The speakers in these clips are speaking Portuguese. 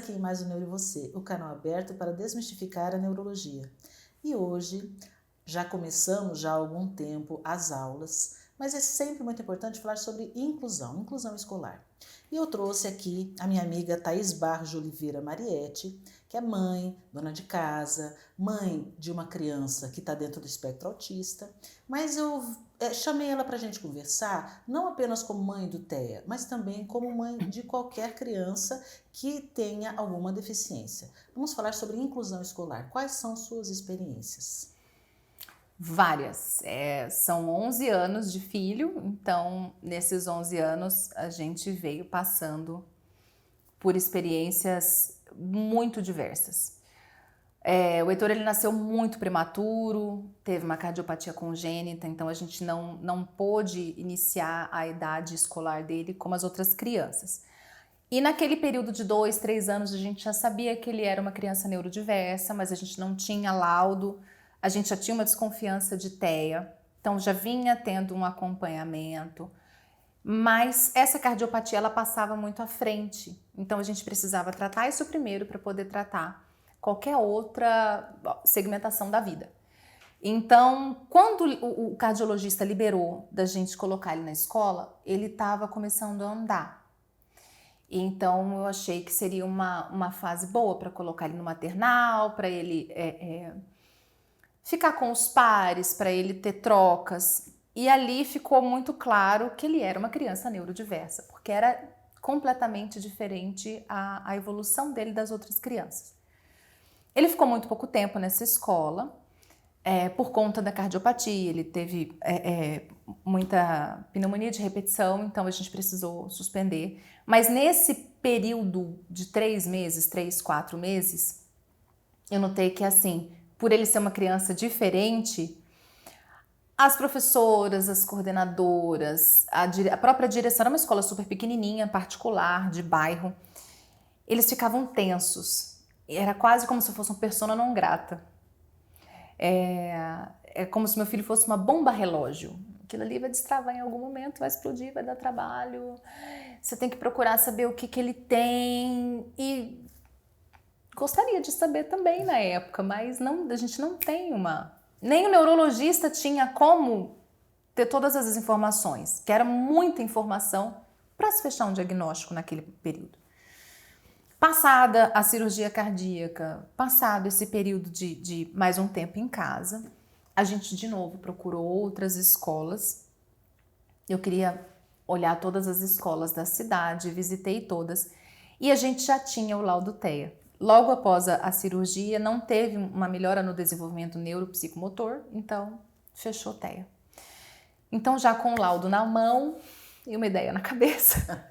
aqui em Mais um Neuro e Você, o canal aberto para desmistificar a neurologia. E hoje já começamos já há algum tempo as aulas, mas é sempre muito importante falar sobre inclusão escolar. E eu trouxe aqui a minha amiga Thaís Barros de Oliveira Mariette, que é mãe, dona de casa, mãe de uma criança que está dentro do espectro autista, mas eu chamei ela para a gente conversar, não apenas como mãe do TEA, mas também como mãe de qualquer criança que tenha alguma deficiência. Vamos falar sobre inclusão escolar. Quais são suas experiências? Várias. São 11 anos de filho, então nesses 11 anos a gente veio passando por experiências muito diversas. O Heitor ele nasceu muito prematuro, teve uma cardiopatia congênita, então a gente não pôde iniciar a idade escolar dele como as outras crianças. E naquele período de 2, 3 anos a gente já sabia que ele era uma criança neurodiversa, mas a gente não tinha laudo, a gente já tinha uma desconfiança de TEA, então já vinha tendo um acompanhamento, mas essa cardiopatia ela passava muito à frente, então a gente precisava tratar isso primeiro para poder tratar qualquer outra segmentação da vida. Então, quando o cardiologista liberou da gente colocar ele na escola, ele estava começando a andar. Então eu achei que seria uma fase boa para colocar ele no maternal, para ele ficar com os pares, para ele ter trocas. E ali ficou muito claro que ele era uma criança neurodiversa, porque era completamente diferente a evolução dele das outras crianças. Ele ficou muito pouco tempo nessa escola, por conta da cardiopatia, ele teve muita pneumonia de repetição, então a gente precisou suspender. Mas nesse período de 3 meses, 3, 4 meses, eu notei que assim, por ele ser uma criança diferente, as professoras, as coordenadoras, a própria direção, era uma escola super pequenininha, particular, de bairro, eles ficavam tensos. Era quase como se fosse uma persona não grata. É como se meu filho fosse uma bomba relógio. Aquilo ali vai destravar em algum momento, vai explodir, vai dar trabalho. Você tem que procurar saber o que ele tem. E gostaria de saber também na época, mas a gente não tem uma... Nem o neurologista tinha como ter todas as informações, que era muita informação para se fechar um diagnóstico naquele período. Passada a cirurgia cardíaca, passado esse período de mais um tempo em casa, a gente de novo procurou outras escolas. Eu queria olhar todas as escolas da cidade, visitei todas e a gente já tinha o laudo TEA. Logo após a cirurgia, não teve uma melhora no desenvolvimento neuropsicomotor, então fechou TEA. Então, já com o laudo na mão e uma ideia na cabeça,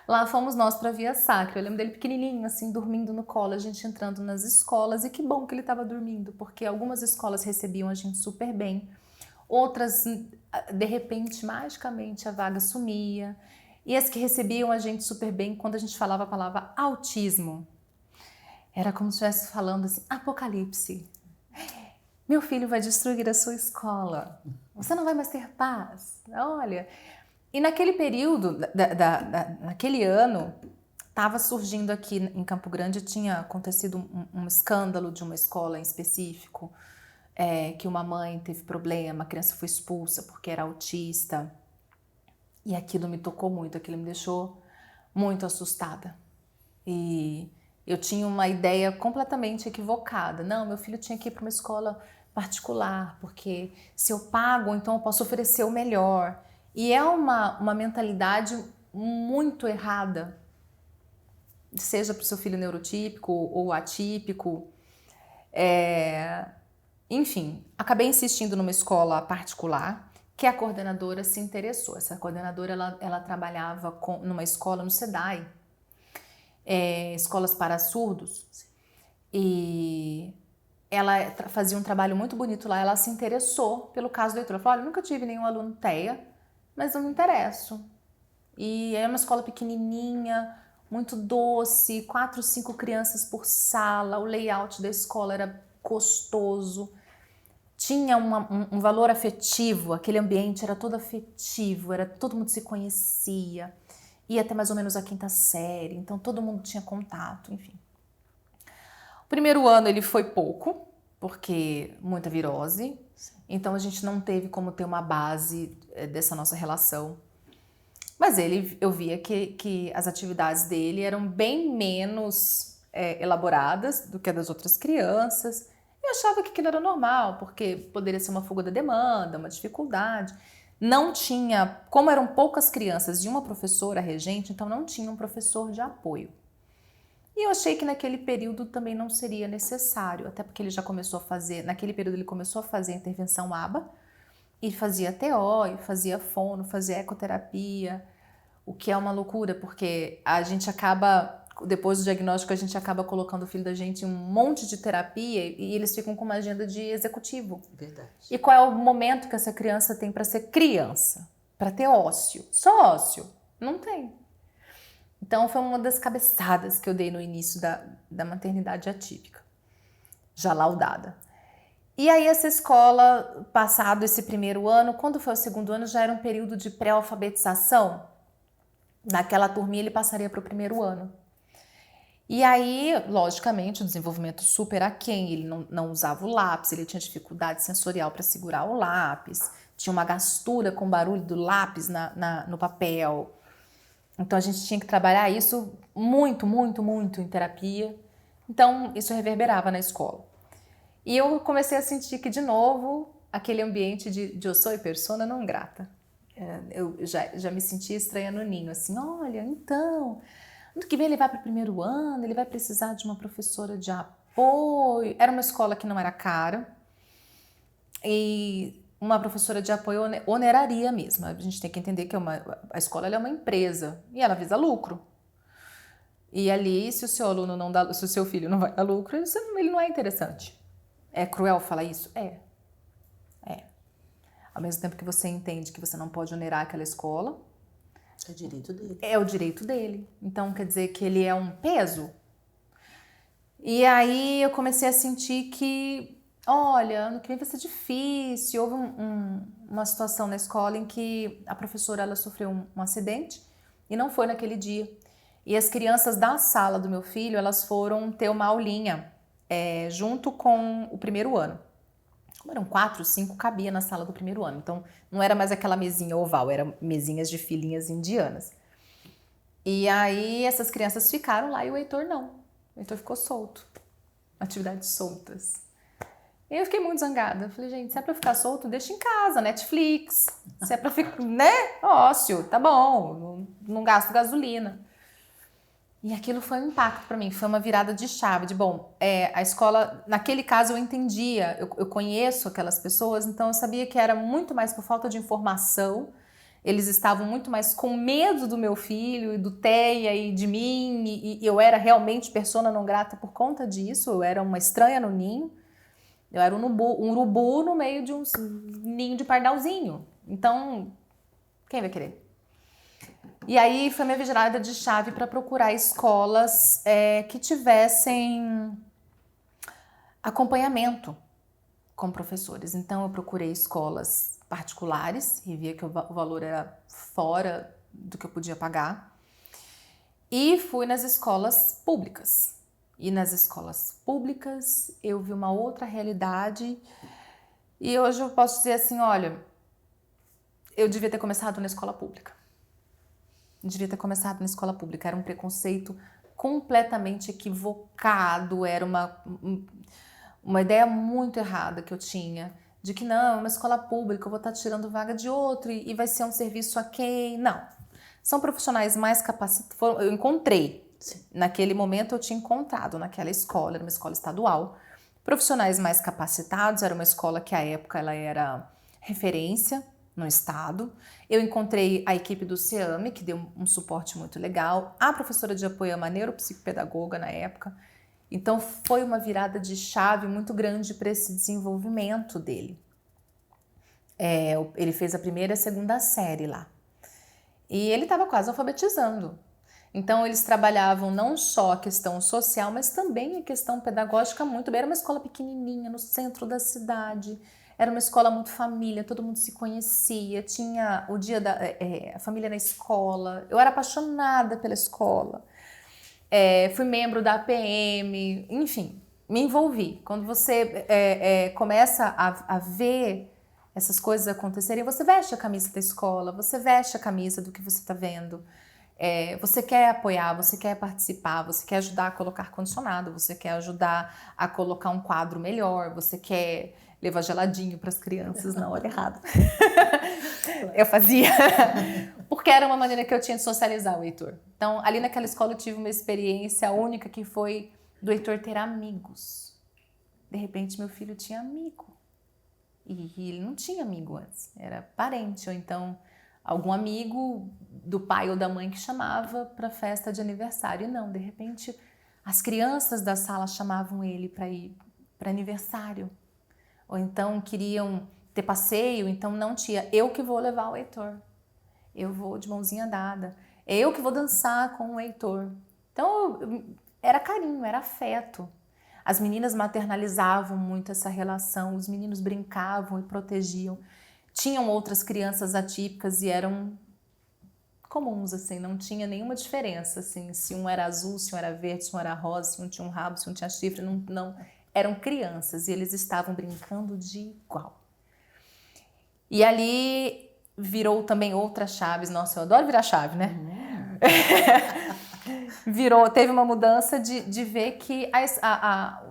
lá fomos nós para a Via Sacra. Eu lembro dele pequenininho, assim, dormindo no colo, a gente entrando nas escolas. E que bom que ele estava dormindo, porque algumas escolas recebiam a gente super bem. Outras, de repente, magicamente, a vaga sumia. E as que recebiam a gente super bem, quando a gente falava a palavra autismo, era como se estivesse falando assim, apocalipse. Meu filho vai destruir a sua escola. Você não vai mais ter paz. Olha... E naquele período, naquele ano, estava surgindo aqui em Campo Grande, tinha acontecido um escândalo de uma escola em específico, que uma mãe teve problema, a criança foi expulsa porque era autista. E aquilo me tocou muito, aquilo me deixou muito assustada. E eu tinha uma ideia completamente equivocada. Não, meu filho tinha que ir para uma escola particular, porque se eu pago, então eu posso oferecer o melhor. E é uma mentalidade muito errada, seja para o seu filho neurotípico ou atípico. Enfim, acabei insistindo numa escola particular que a coordenadora se interessou. Essa coordenadora ela trabalhava numa escola no SEDAI, escolas para surdos, e ela fazia um trabalho muito bonito lá. Ela se interessou pelo caso do Heitor. Ela falou, olha, eu nunca tive nenhum aluno TEA, mas eu me interesso. E é uma escola pequenininha, muito doce, 4, 5 crianças por sala, o layout da escola era gostoso, tinha um valor afetivo, aquele ambiente era todo afetivo, todo mundo se conhecia. ia até mais ou menos a 5ª série, então todo mundo tinha contato, enfim. O primeiro ano ele foi pouco, porque muita virose, então a gente não teve como ter uma base dessa nossa relação. Mas eu via que as atividades dele eram bem menos elaboradas do que a das outras crianças. Eu achava que aquilo era normal, porque poderia ser uma fuga da demanda, uma dificuldade. Não tinha, como eram poucas crianças e uma professora regente, então não tinha um professor de apoio. E eu achei que naquele período também não seria necessário, até porque ele já começou a fazer, naquele período ele começou a fazer a intervenção ABA, e fazia TO, e fazia fono, fazia ecoterapia, o que é uma loucura, porque a gente acaba, depois do diagnóstico, a gente acaba colocando o filho da gente em um monte de terapia e eles ficam com uma agenda de executivo. Verdade. E qual é o momento que essa criança tem para ser criança? Para ter ócio. Só ócio? Não tem. Então foi uma das cabeçadas que eu dei no início da maternidade atípica, já laudada. E aí essa escola, passado esse primeiro ano, quando foi o segundo ano, já era um período de pré-alfabetização. Naquela turminha ele passaria para o primeiro ano. E aí, logicamente, o desenvolvimento super aquém, ele não usava o lápis, ele tinha dificuldade sensorial para segurar o lápis, tinha uma gastura com o barulho do lápis no papel. Então a gente tinha que trabalhar isso muito, muito, muito em terapia. Então isso reverberava na escola. E eu comecei a sentir que, de novo, aquele ambiente de eu sou persona não grata. Eu já me sentia estranha no ninho, assim, olha, então, ano que vem ele vai para o primeiro ano, ele vai precisar de uma professora de apoio. Era uma escola que não era cara e uma professora de apoio oneraria mesmo. A gente tem que entender que a escola ela é uma empresa e ela visa lucro. E ali, se o seu aluno não dá, se o seu filho não vai dar lucro, ele não é interessante. É cruel falar isso? É. Ao mesmo tempo que você entende que você não pode onerar aquela escola, é direito dele. É o direito dele. Então quer dizer que ele é um peso. E aí eu comecei a sentir que, olha, ano que vem vai ser difícil. Houve uma situação na escola em que a professora ela sofreu um acidente e não foi naquele dia. E as crianças da sala do meu filho, elas foram ter uma aulinha junto com o primeiro ano. Como eram 4, 5, cabia na sala do primeiro ano. Então, não era mais aquela mesinha oval, eram mesinhas de filinhas indianas. E aí, essas crianças ficaram lá e o Heitor não. O Heitor ficou solto. Atividades soltas. E eu fiquei muito zangada. Eu falei, gente, se é pra ficar solto, deixa em casa, Netflix. Se é pra ficar, né? Ócio, tá bom. Não gasto gasolina. E aquilo foi um impacto para mim, foi uma virada de chave, de bom, a escola, naquele caso eu entendia, eu conheço aquelas pessoas, então eu sabia que era muito mais por falta de informação, eles estavam muito mais com medo do meu filho e do Teia e de mim, e eu era realmente persona não grata por conta disso, eu era uma estranha no ninho, eu era um urubu no meio de um ninho de pardalzinho, então quem vai querer? E aí foi minha virada de chave para procurar escolas que tivessem acompanhamento com professores. Então eu procurei escolas particulares e via que o valor era fora do que eu podia pagar. E fui nas escolas públicas. E nas escolas públicas eu vi uma outra realidade. E hoje eu posso dizer assim, olha, eu devia ter começado na escola pública. Devia ter começado na escola pública, era um preconceito completamente equivocado, era uma ideia muito errada que eu tinha, de que não, é uma escola pública, eu vou estar tirando vaga de outro e vai ser um serviço a quem? Não, são profissionais mais capacitados, eu encontrei, naquele momento eu tinha encontrado naquela escola, era uma escola estadual, profissionais mais capacitados, era uma escola que à época ela era referência no estado. Eu encontrei a equipe do CEAME, que deu um suporte muito legal, a professora de apoio, a neuropsicopedagoga na época. Então foi uma virada de chave muito grande para esse desenvolvimento dele. Ele fez a primeira e a segunda série lá. E ele estava quase alfabetizando. Então eles trabalhavam não só a questão social, mas também a questão pedagógica muito bem. Era uma escola pequenininha, no centro da cidade. Era uma escola muito família, todo mundo se conhecia, tinha o dia da a família na escola. Eu era apaixonada pela escola. Fui membro da APM, enfim, me envolvi. Quando você começa a ver essas coisas acontecerem, você veste a camisa da escola, você veste a camisa do que você está vendo. Você quer apoiar, você quer participar, você quer ajudar a colocar ar-condicionado, você quer ajudar a colocar um quadro melhor, você quer levar geladinho para as crianças na hora errada. Eu fazia, porque era uma maneira que eu tinha de socializar o Heitor. Então, ali naquela escola eu tive uma experiência única que foi do Heitor ter amigos. De repente, meu filho tinha amigo. E ele não tinha amigo antes, era parente, ou então algum amigo do pai ou da mãe que chamava para festa de aniversário. E não, de repente, as crianças da sala chamavam ele para ir para aniversário. Ou então queriam ter passeio, então não tinha. Eu que vou levar o Heitor. Eu vou de mãozinha dada. É eu que vou dançar com o Heitor. Então, era carinho, era afeto. As meninas maternalizavam muito essa relação, os meninos brincavam e protegiam. Tinham outras crianças atípicas e eram comuns, assim, não tinha nenhuma diferença, assim, se um era azul, se um era verde, se um era rosa, se um tinha um rabo, se um tinha chifre, não. Eram crianças e eles estavam brincando de igual. E ali virou também outras chaves. Nossa, eu adoro virar chave, né? Teve uma mudança de ver que a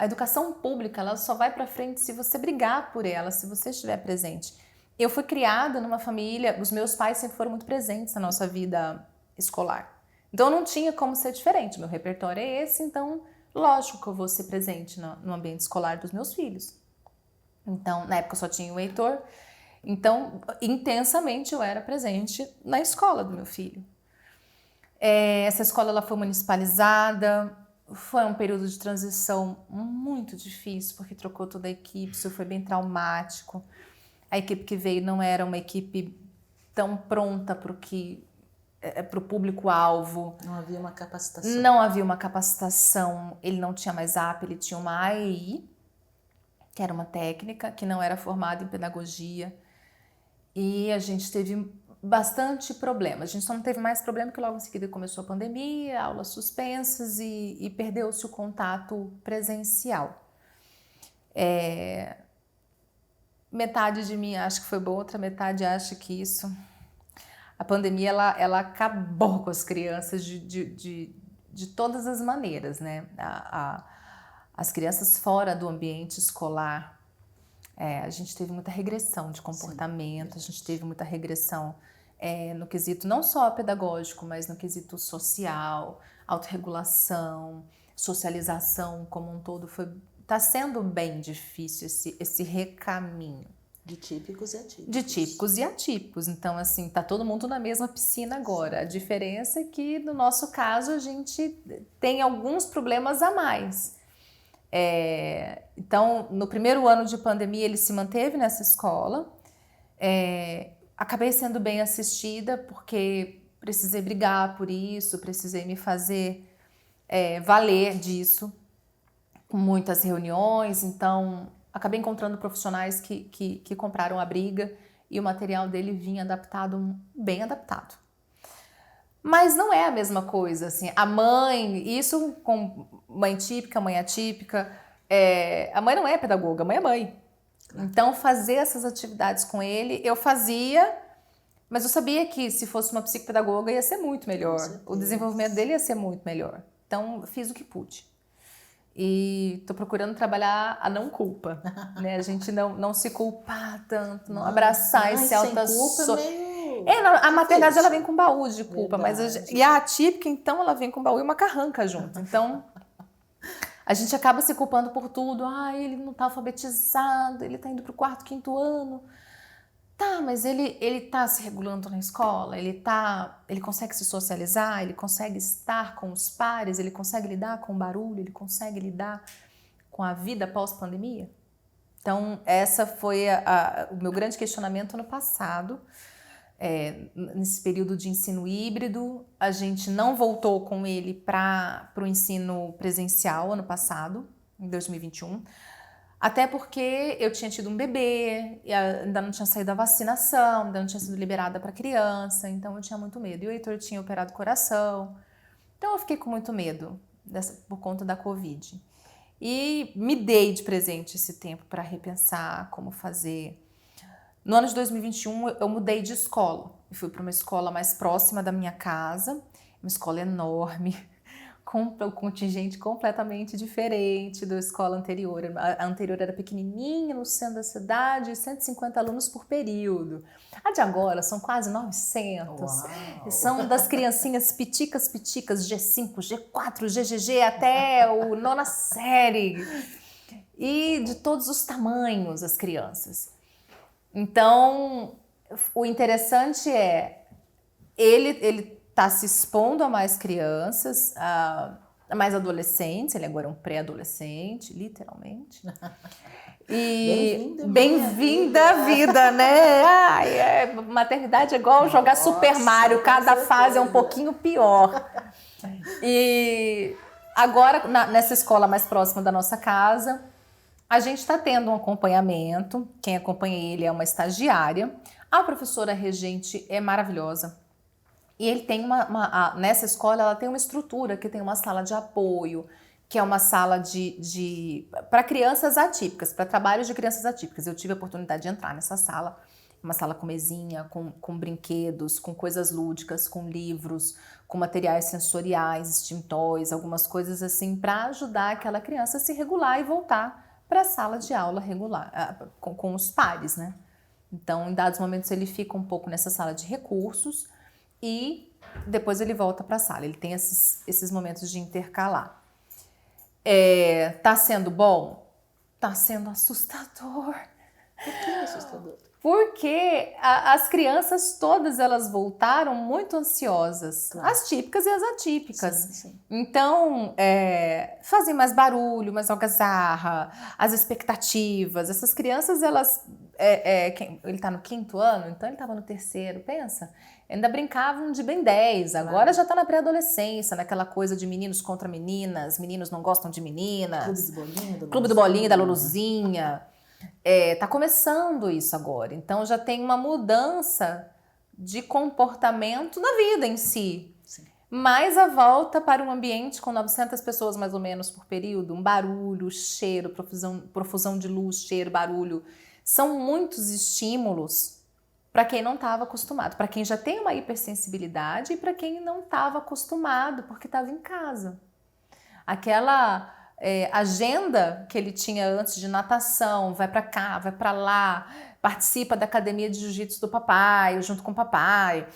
educação pública ela só vai para frente se você brigar por ela, se você estiver presente. Eu fui criada numa família, os meus pais sempre foram muito presentes na nossa vida escolar. Então não tinha como ser diferente, meu repertório é esse, então lógico que eu vou ser presente no ambiente escolar dos meus filhos. Então, na época eu só tinha o Heitor, então intensamente eu era presente na escola do meu filho. Essa escola ela foi municipalizada, foi um período de transição muito difícil, porque trocou toda a equipe, isso foi bem traumático. A equipe que veio não era uma equipe tão pronta para o público-alvo. Não havia uma capacitação. Não havia uma capacitação, ele não tinha mais AP, ele tinha uma AEI, que era uma técnica, que não era formada em pedagogia. E a gente teve bastante problema. A gente só não teve mais problema porque logo em seguida começou a pandemia, aulas suspensas e perdeu-se o contato presencial. Metade de mim acha que foi boa, outra metade acha que isso... A pandemia, ela acabou com as crianças de todas as maneiras, né? As crianças fora do ambiente escolar, a gente teve muita regressão de comportamento, a gente teve muita regressão no quesito não só pedagógico, mas no quesito social, autorregulação, socialização como um todo. Tá sendo bem difícil esse recaminho. De típicos e atípicos. De típicos e atípicos. Então, assim, tá todo mundo na mesma piscina agora. A diferença é que, no nosso caso, a gente tem alguns problemas a mais. Então, no primeiro ano de pandemia, ele se manteve nessa escola. Acabei sendo bem assistida, porque precisei brigar por isso, precisei me fazer valer disso, com muitas reuniões. Então, acabei encontrando profissionais que compraram a briga e o material dele vinha adaptado, bem adaptado. Mas não é a mesma coisa, assim, a mãe, isso com mãe típica, mãe atípica, a mãe não é pedagoga, a mãe é mãe. Então, fazer essas atividades com ele, eu fazia, mas eu sabia que se fosse uma psicopedagoga ia ser muito melhor, o desenvolvimento dele ia ser muito melhor. Então, fiz o que pude. E tô procurando trabalhar a não culpa, né? A gente não se culpar tanto, não abraçar esse culpa a maternidade ela vem com baú de culpa, e a atípica, então, ela vem com baú e uma carranca junto. Então, a gente acaba se culpando por tudo. Ele não tá alfabetizado, ele tá indo pro 4º, 5º ano. Tá, mas ele tá se regulando na escola, ele consegue se socializar, ele consegue estar com os pares, ele consegue lidar com o barulho, ele consegue lidar com a vida pós-pandemia? Então, essa foi o meu grande questionamento ano passado. Nesse período de ensino híbrido, a gente não voltou com ele para o ensino presencial ano passado, em 2021. Até porque eu tinha tido um bebê, e ainda não tinha saído a vacinação, ainda não tinha sido liberada para criança, então eu tinha muito medo. E o Heitor tinha operado o coração, então eu fiquei com muito medo por conta da Covid. E me dei de presente esse tempo para repensar como fazer. No ano de 2021 eu mudei de escola, eu fui para uma escola mais próxima da minha casa, uma escola enorme, com um contingente completamente diferente da escola anterior. A anterior era pequenininha, no centro da cidade, 150 alunos por período. A de agora são quase 900. Uau. São das criancinhas piticas, G5, G4, GGG, até o nona série. E de todos os tamanhos as crianças. Então, o interessante é, ele está se expondo a mais crianças, a mais adolescentes, ele agora é um pré-adolescente, literalmente. E bem-vinda à vida, né? Ai, maternidade é igual jogar Super Mario, cada fase é um pouquinho pior. E agora, nessa escola mais próxima da nossa casa, a gente está tendo um acompanhamento, quem acompanha ele é uma estagiária, a professora regente é maravilhosa. E ele tem nessa escola ela tem uma estrutura que tem uma sala de apoio, que é uma sala para crianças atípicas, para trabalhos de crianças atípicas. Eu tive a oportunidade de entrar nessa sala, uma sala com mesinha, com brinquedos, com coisas lúdicas, com livros, com materiais sensoriais, extintores, algumas coisas assim, para ajudar aquela criança a se regular e voltar para a sala de aula regular, com os pares, né? Então, em dados momentos, ele fica um pouco nessa sala de recursos e depois ele volta para a sala. Ele tem esses momentos de intercalar. Tá sendo bom? Tá sendo assustador. Por que assustador? Porque as crianças todas elas voltaram muito ansiosas, claro. As típicas e as atípicas. Sim, sim. Então, fazem mais barulho, mais algazarra, as expectativas. Essas crianças, elas... ele está no 5º ano, então ele estava no 3º, pensa. Ainda brincavam de Ben 10, agora claro. Já está na pré-adolescência, naquela coisa de meninos contra meninas, meninos não gostam de meninas. Clube do Bolinha, da Luluzinha. Tá começando isso agora, então já tem uma mudança de comportamento na vida em si. Sim. Mas a volta para um ambiente com 900 pessoas mais ou menos por período, um barulho, cheiro, profusão de luz, cheiro, barulho, são muitos estímulos para quem não estava acostumado, para quem já tem uma hipersensibilidade e para quem não estava acostumado porque estava em casa. Aquela... agenda que ele tinha antes de natação, vai para cá, vai para lá, participa da academia de jiu-jitsu do papai, junto com o papai,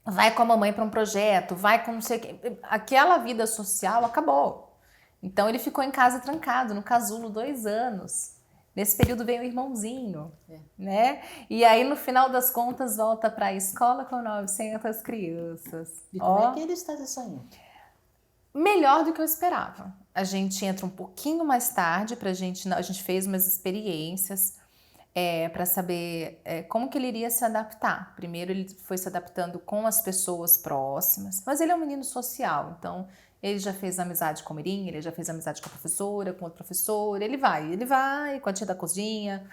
vai com a mamãe para um projeto, vai com não sei o que. Aquela vida social acabou. Então ele ficou em casa trancado, no casulo, 2 anos. Nesse período veio o irmãozinho, né? E aí no final das contas volta para a escola com 900 crianças. E como é que ele está se saindo? Melhor do que eu esperava. A gente entra um pouquinho mais tarde a gente fez umas experiências para saber como que ele iria se adaptar. Primeiro ele foi se adaptando com as pessoas próximas, mas ele é um menino social, então ele já fez amizade com o Mirim, ele já fez amizade com a professora, com outro professor, ele vai com a tia da cozinha,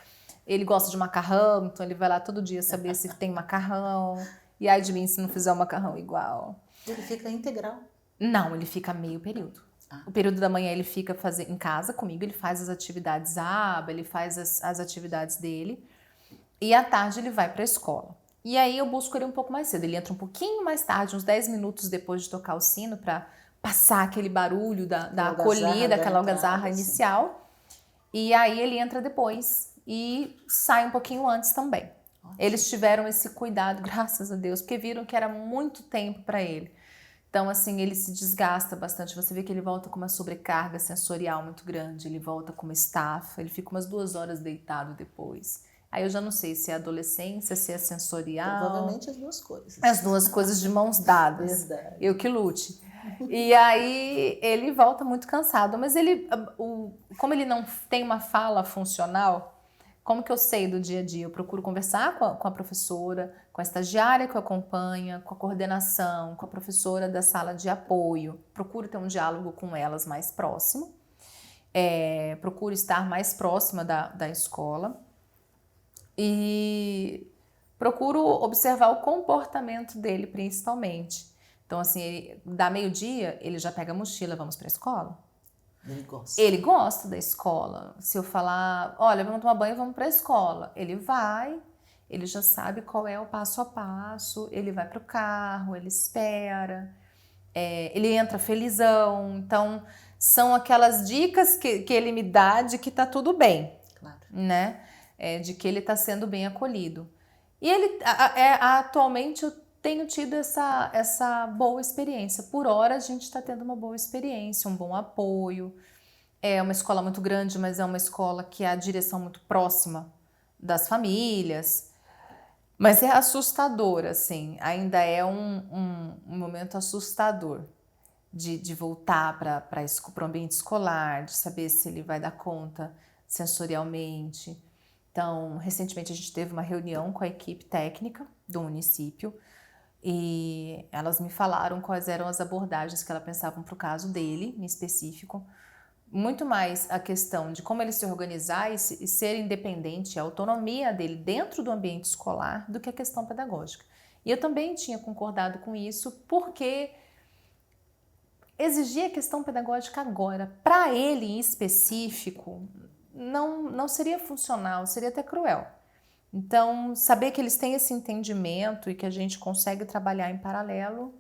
ele gosta de macarrão, então ele vai lá todo dia saber se tem macarrão, e ai de mim se não fizer o macarrão igual. Ele fica integral? Não, ele fica meio período. O período da manhã ele fica em casa comigo, ele faz as atividades ele faz as atividades dele. E à tarde ele vai para a escola. E aí eu busco ele um pouco mais cedo. Ele entra um pouquinho mais tarde, uns 10 minutos depois de tocar o sino, para passar aquele barulho da acolhida, aquela algazarra inicial. E aí ele entra depois e sai um pouquinho antes também. Ótimo. Eles tiveram esse cuidado, graças a Deus, porque viram que era muito tempo para ele. Então, assim, ele se desgasta bastante. Você vê que ele volta com uma sobrecarga sensorial muito grande, ele volta com uma estafa, ele fica umas 2 horas deitado depois. Aí eu já não sei se é adolescência, se é sensorial. Provavelmente as 2 coisas. As 2 coisas de mãos dadas. Verdade. Eu que lute. E aí ele volta muito cansado. Mas como ele não tem uma fala funcional, como que eu sei do dia a dia? Eu procuro conversar com a professora, com a estagiária que o acompanha, com a coordenação, com a professora da sala de apoio. Procuro ter um diálogo com elas mais próximo. procuro estar mais próxima da escola e procuro observar o comportamento dele principalmente. Então, assim, dá meio-dia, ele já pega a mochila, vamos para a escola? Ele gosta. Ele gosta da escola. Se eu falar, olha, vamos tomar banho, vamos para a escola, ele vai, ele já sabe qual é o passo a passo, ele vai para o carro, ele espera, ele entra felizão. Então, são aquelas dicas que ele me dá de que tá tudo bem, Claro. né? De que ele está sendo bem acolhido. E ele, atualmente, eu tenho tido essa boa experiência. Por hora, a gente está tendo uma boa experiência, um bom apoio. É uma escola muito grande, mas é uma escola que a direção muito próxima das famílias. Mas é assustador, assim. Ainda é um momento assustador de voltar para o ambiente escolar, de saber se ele vai dar conta sensorialmente. Então, recentemente a gente teve uma reunião com a equipe técnica do município e elas me falaram quais eram as abordagens que elas pensavam para o caso dele, em específico. Muito mais a questão de como ele se organizar e ser independente, a autonomia dele dentro do ambiente escolar, do que a questão pedagógica. E eu também tinha concordado com isso, porque exigir a questão pedagógica agora, para ele em específico, não seria funcional, seria até cruel. Então, saber que eles têm esse entendimento e que a gente consegue trabalhar em paralelo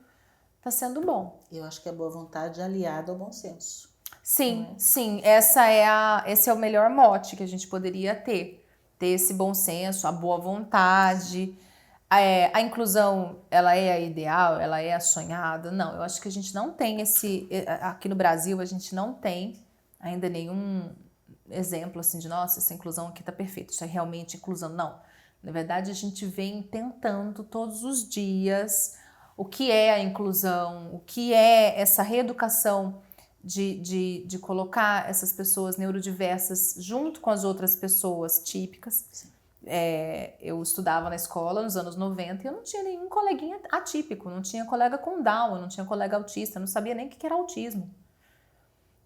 está sendo bom. Eu acho que a boa vontade é aliada ao bom senso. Sim, sim. Esse é o melhor mote que a gente poderia ter. Ter esse bom senso, a boa vontade. A inclusão, ela é a ideal, ela é a sonhada? Não, eu acho que a gente não tem aqui no Brasil, a gente não tem ainda nenhum exemplo assim de, nossa, essa inclusão aqui tá perfeita, isso é realmente inclusão. Não, na verdade a gente vem tentando todos os dias o que é a inclusão, o que é essa reeducação de colocar essas pessoas neurodiversas junto com as outras pessoas típicas. Sim. Eu estudava na escola nos anos 90 e eu não tinha nenhum coleguinha atípico, não tinha colega com Down, não tinha colega autista, não sabia nem o que era autismo.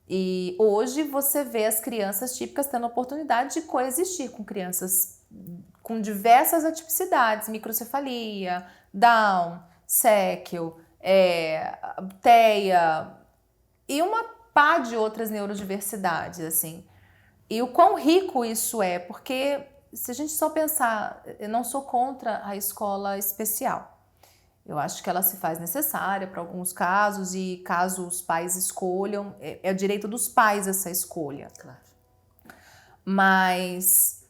E hoje você vê as crianças típicas tendo a oportunidade de coexistir com crianças com diversas atipicidades, microcefalia, Down, Séquel, TEA e uma pá de outras neurodiversidades, assim. E o quão rico isso é, porque se a gente só pensar, eu não sou contra a escola especial. Eu acho que ela se faz necessária para alguns casos e caso os pais escolham, é o direito dos pais essa escolha. Claro. Mas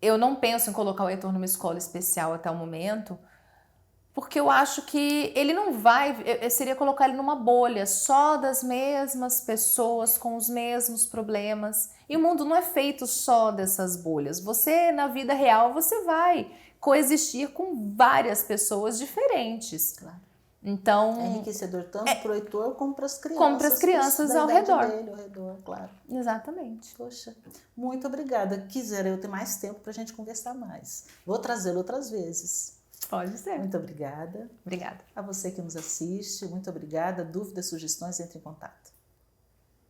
eu não penso em colocar o Heitor numa escola especial até o momento, porque eu acho que ele não vai, seria colocar ele numa bolha só das mesmas pessoas com os mesmos problemas. E o mundo não é feito só dessas bolhas. Você, na vida real, você vai coexistir com várias pessoas diferentes. Claro. Então, é enriquecedor tanto para o Heitor como para as crianças. Como para as crianças ao redor. Dele, ao redor, claro. Exatamente. Poxa, muito obrigada. Quisera eu ter mais tempo para a gente conversar mais. Vou trazê-lo outras vezes. Pode ser. Muito obrigada. Obrigada. A você que nos assiste, muito obrigada. Dúvidas, sugestões, entre em contato.